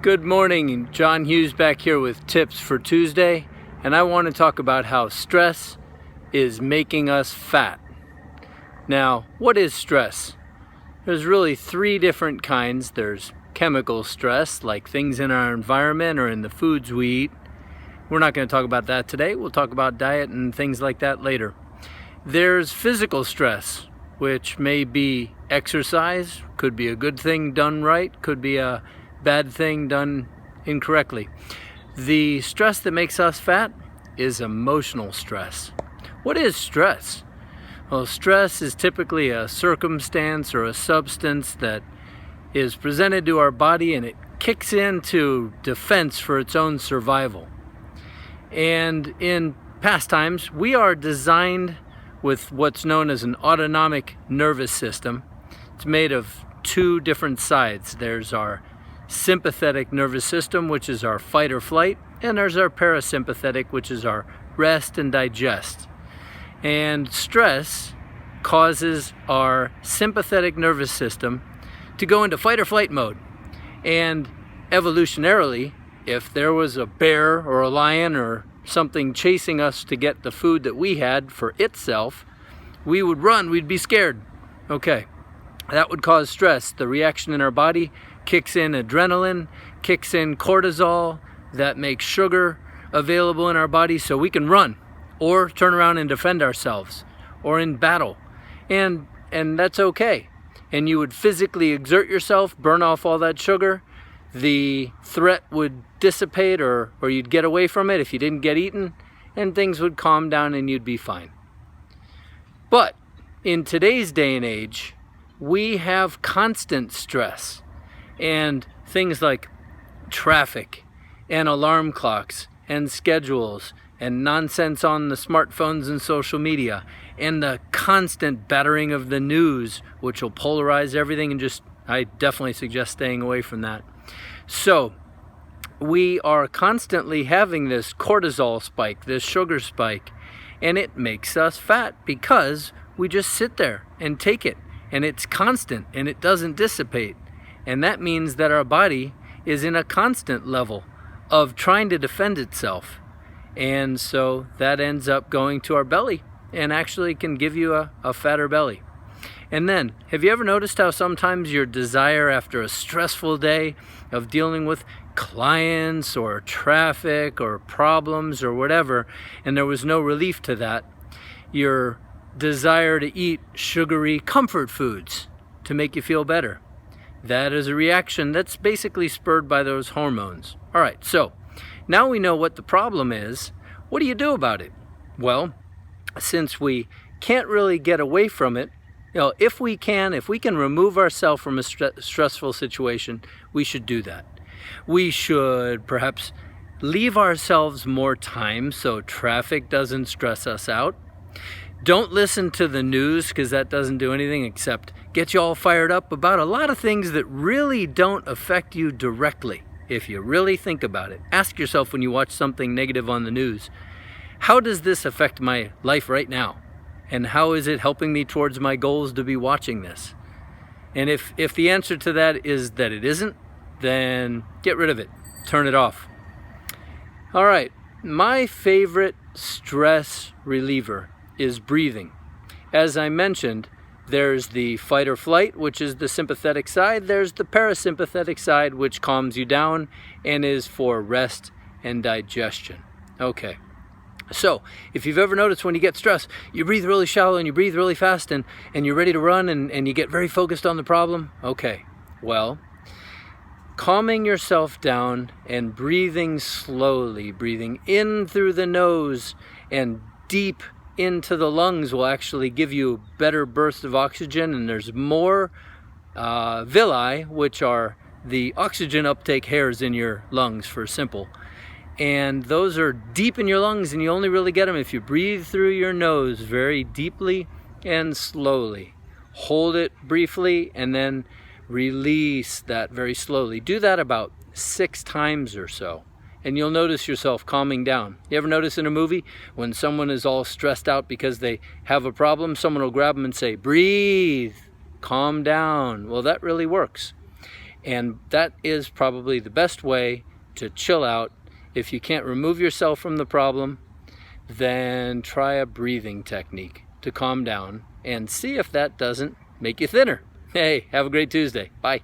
Good morning, John Hughes back here with tips for Tuesday, and I want to talk about how stress is making us fat. Now, what is stress? There's really three different kinds. There's chemical stress, like things in our environment or in the foods we eat. We're not going to talk about that today. We'll talk about diet and things like that later. There's physical stress, which may be exercise, could be a good thing done right, could be a bad thing done incorrectly. The stress that makes us fat is emotional stress. What is stress? Well, stress is typically a circumstance or a substance that is presented to our body and it kicks into defense for its own survival. And in past times, we are designed with what's known as an autonomic nervous system. It's made of two different sides. There's our sympathetic nervous system, which is our fight or flight, and there's our parasympathetic, which is our rest and digest. And stress causes our sympathetic nervous system to go into fight or flight mode. And evolutionarily, if there was a bear or a lion or something chasing us to get the food that we had for itself, we would run, we'd be scared. Okay, that would cause stress. The reaction in our body kicks in adrenaline, kicks in cortisol, that makes sugar available in our body so we can run or turn around and defend ourselves or in battle. And that's okay. And you would physically exert yourself, burn off all that sugar. The threat would dissipate or you'd get away from it if you didn't get eaten, and things would calm down and you'd be fine. But in today's day and age, we have constant stress. And things like traffic and alarm clocks and schedules and nonsense on the smartphones and social media and the constant battering of the news, which will polarize everything, and I definitely suggest staying away from that. So we are constantly having this cortisol spike, this sugar spike, and it makes us fat because we just sit there and take it, and it's constant and it doesn't dissipate. And that means that our body is in a constant level of trying to defend itself. And so that ends up going to our belly and actually can give you a fatter belly. And then, have you ever noticed how sometimes your desire after a stressful day of dealing with clients or traffic or problems or whatever, and there was no relief to that, your desire to eat sugary comfort foods to make you feel better? That is a reaction that's basically spurred by those hormones. All right, so now we know what the problem is. What do you do about it? Well, since we can't really get away from it, if we can remove ourselves from a stressful situation, we should do that. We should perhaps leave ourselves more time so traffic doesn't stress us out. Don't listen to the news, because that doesn't do anything except get you all fired up about a lot of things that really don't affect you directly. If you really think about it, ask yourself when you watch something negative on the news, how does this affect my life right now? And how is it helping me towards my goals to be watching this? And if the answer to that is that it isn't, then get rid of it. Turn it off. All right, my favorite stress reliever is breathing. As I mentioned, there's the fight or flight, which is the sympathetic side. There's the parasympathetic side, which calms you down and is for rest and digestion. Okay. So, if you've ever noticed when you get stressed, you breathe really shallow and you breathe really fast and you're ready to run and you get very focused on the problem. Okay, well, calming yourself down and breathing slowly, breathing in through the nose and deep into the lungs will actually give you a better burst of oxygen, and there's more villi, which are the oxygen uptake hairs in your lungs for simple. And those are deep in your lungs, and you only really get them if you breathe through your nose very deeply and slowly. Hold it briefly and then release that very slowly. Do that about 6 times or so, and you'll notice yourself calming down. You ever notice in a movie when someone is all stressed out because they have a problem, someone will grab them and say, breathe, calm down. Well, that really works. And that is probably the best way to chill out. If you can't remove yourself from the problem, then try a breathing technique to calm down and see if that doesn't make you thinner. Hey, have a great Tuesday. Bye.